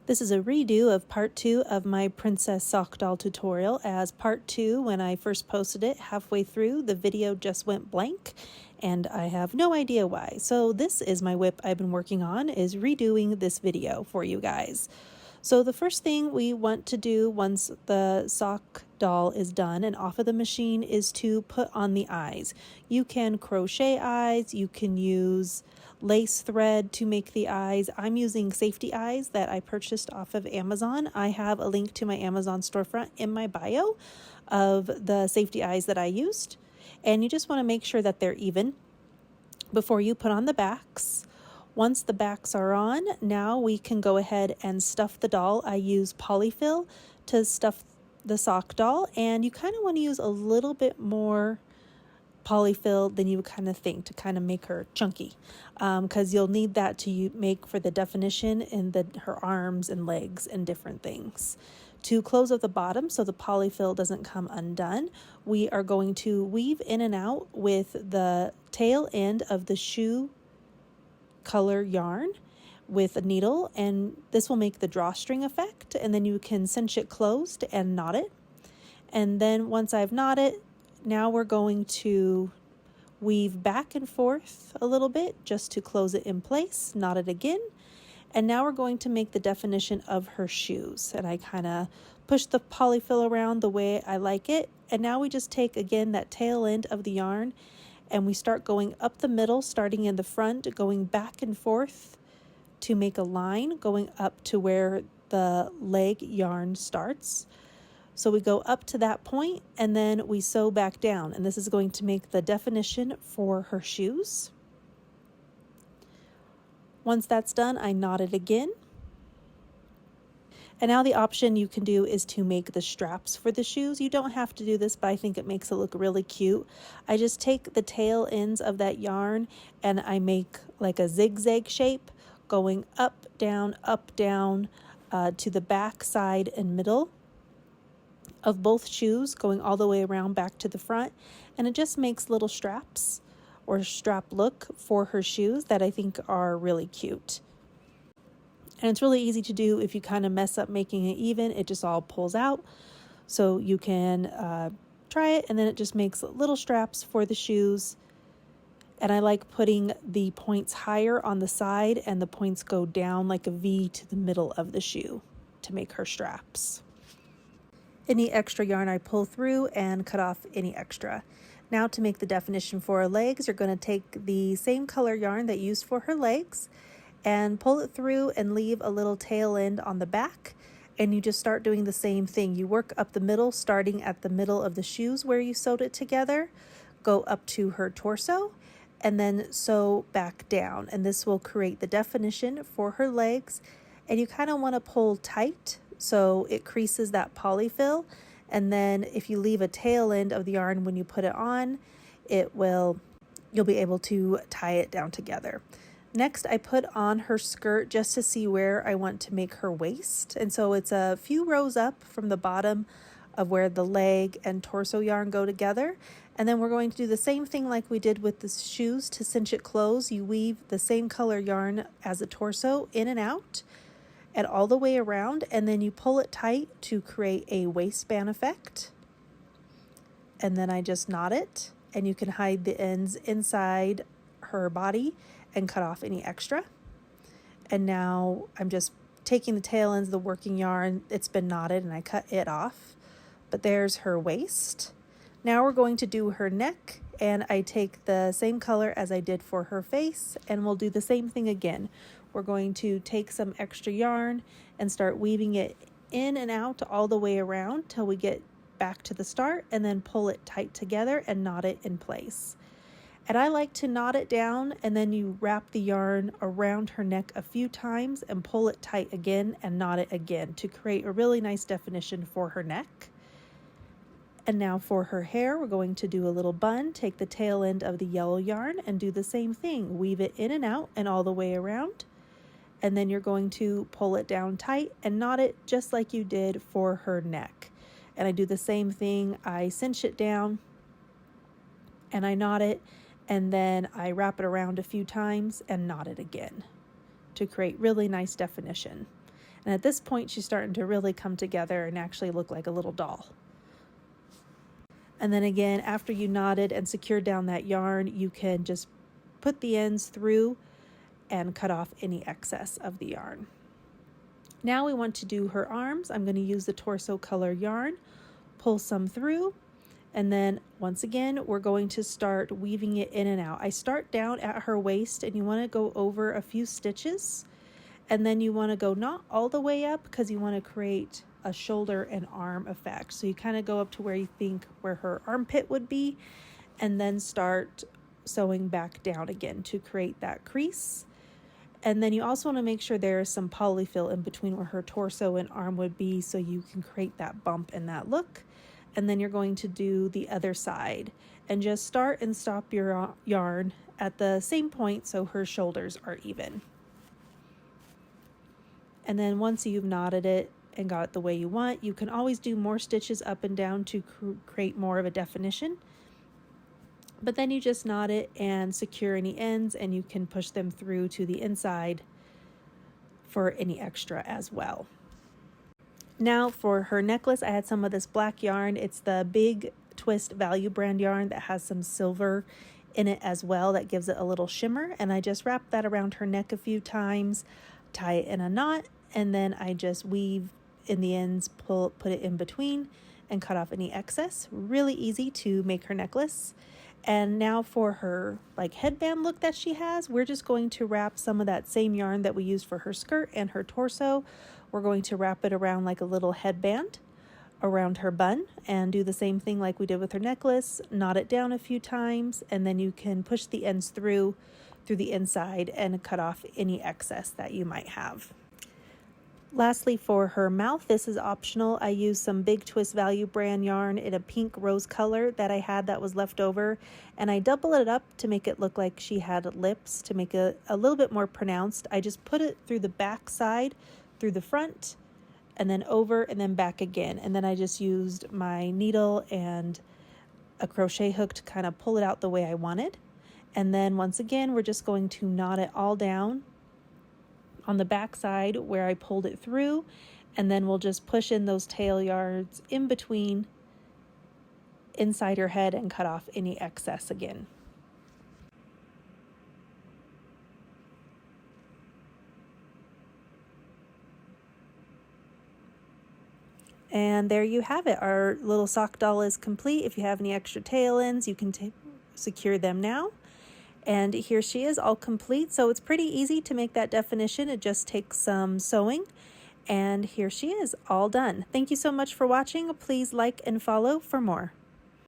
This is a redo of part 2 of my princess sock doll tutorial. As part 2, when I first posted it, halfway through, the video just went blank and I have no idea why. So this is my whip I've been working on, is redoing this video for you guys. So the first thing we want to do once the sock doll is done and off of the machine is to put on the eyes. You can crochet eyes, you can use lace thread to make the eyes. I'm using safety eyes that I purchased off of Amazon. I have a link to my Amazon storefront in my bio of the safety eyes that I used. And you just want to make sure that they're even before you put on the backs. Once the backs are on, now we can go ahead and stuff the doll. I use polyfill to stuff the sock doll, and you kind of want to use a little bit more polyfill than you would kind of think to kind of make her chunky, because you'll need that to make for the definition in her arms and legs and different things. To close up the bottom so the polyfill doesn't come undone, we are going to weave in and out with the tail end of the shoe color yarn with a needle, and this will make the drawstring effect, and then you can cinch it closed and knot it. And then once I've knotted, now we're going to weave back and forth a little bit just to close it in place, knot it again. And now we're going to make the definition of her shoes. And I kind of push the polyfill around the way I like it. And now we just take again that tail end of the yarn and we start going up the middle, starting in the front, going back and forth to make a line going up to where the leg yarn starts. So we go up to that point and then we sew back down, and this is going to make the definition for her shoes. Once that's done, I knot it again. And now the option you can do is to make the straps for the shoes. You don't have to do this, but I think it makes it look really cute. I just take the tail ends of that yarn and I make like a zigzag shape going up, down, to the back, side, and middle of both shoes, going all the way around back to the front. And it just makes little straps or strap look for her shoes that I think are really cute. And it's really easy to do. If you kind of mess up making it even, it just all pulls out. So you can try it, and then it just makes little straps for the shoes. And I like putting the points higher on the side and the points go down like a V to the middle of the shoe to make her straps. Any extra yarn I pull through and cut off any extra. Now to make the definition for her legs, you're going to take the same color yarn that you used for her legs and pull it through and leave a little tail end on the back, and you just start doing the same thing. You work up the middle, starting at the middle of the shoes where you sewed it together, go up to her torso, and then sew back down, and this will create the definition for her legs. And you kind of want to pull tight so it creases that polyfill, and then if you leave a tail end of the yarn when you put it on, you'll be able to tie it down together. Next, I put on her skirt just to see where I want to make her waist. And so it's a few rows up from the bottom of where the leg and torso yarn go together. And then we're going to do the same thing like we did with the shoes. To cinch it closed, you weave the same color yarn as the torso in and out and all the way around. And then you pull it tight to create a waistband effect. And then I just knot it, and you can hide the ends inside her body and cut off any extra. And now I'm just taking the tail ends of the working yarn. It's been knotted and I cut it off. But there's her waist. Now we're going to do her neck, and I take the same color as I did for her face, and we'll do the same thing again. We're going to take some extra yarn and start weaving it in and out all the way around till we get back to the start, and then pull it tight together and knot it in place. And I like to knot it down, and then you wrap the yarn around her neck a few times and pull it tight again and knot it again to create a really nice definition for her neck. And now for her hair, we're going to do a little bun. Take the tail end of the yellow yarn and do the same thing. Weave it in and out and all the way around. And then you're going to pull it down tight and knot it just like you did for her neck. And I do the same thing. I cinch it down and I knot it, and then I wrap it around a few times and knot it again to create really nice definition. And at this point, she's starting to really come together and actually look like a little doll. And then again, after you knotted and secured down that yarn, you can just put the ends through and cut off any excess of the yarn. Now we want to do her arms. I'm going to use the torso color yarn, pull some through, and then once again, we're going to start weaving it in and out. I start down at her waist, and you want to go over a few stitches, and then you want to go not all the way up because you want to create a shoulder and arm effect. So you kind of go up to where you think where her armpit would be, and then start sewing back down again to create that crease. And then you also want to make sure there is some polyfill in between where her torso and arm would be, so you can create that bump and that look. And then you're going to do the other side and just start and stop your yarn at the same point so her shoulders are even. And then once you've knotted it and got it the way you want, you can always do more stitches up and down to create more of a definition. But then you just knot it and secure any ends, and you can push them through to the inside for any extra as well. Now for her necklace, I had some of this black yarn. It's the Big Twist Value brand yarn that has some silver in it as well that gives it a little shimmer. And I just wrap that around her neck a few times, tie it in a knot, and then I just weave in the ends, put it in between, and cut off any excess. Really easy to make her necklace. And now for her headband look that she has, we're just going to wrap some of that same yarn that we used for her skirt and her torso. We're going to wrap it around like a little headband around her bun and do the same thing like we did with her necklace, knot it down a few times, and then you can push the ends through the inside and cut off any excess that you might have. Lastly, for her mouth, this is optional. I used some Big Twist Value brand yarn in a pink rose color that I had that was left over, and I double it up to make it look like she had lips, to make it a little bit more pronounced. I just put it through the back side, through the front, and then over, and then back again. And then I just used my needle and a crochet hook to kind of pull it out the way I wanted. And then once again, we're just going to knot it all down on the back side where I pulled it through, and then we'll just push in those tail yards in between inside her head and cut off any excess again. And there you have it. Our little sock doll is complete. If you have any extra tail ends, you can secure them now. And here she is, all complete. So it's pretty easy to make that definition. It just takes some sewing. And here she is, all done. Thank you so much for watching. Please like and follow for more.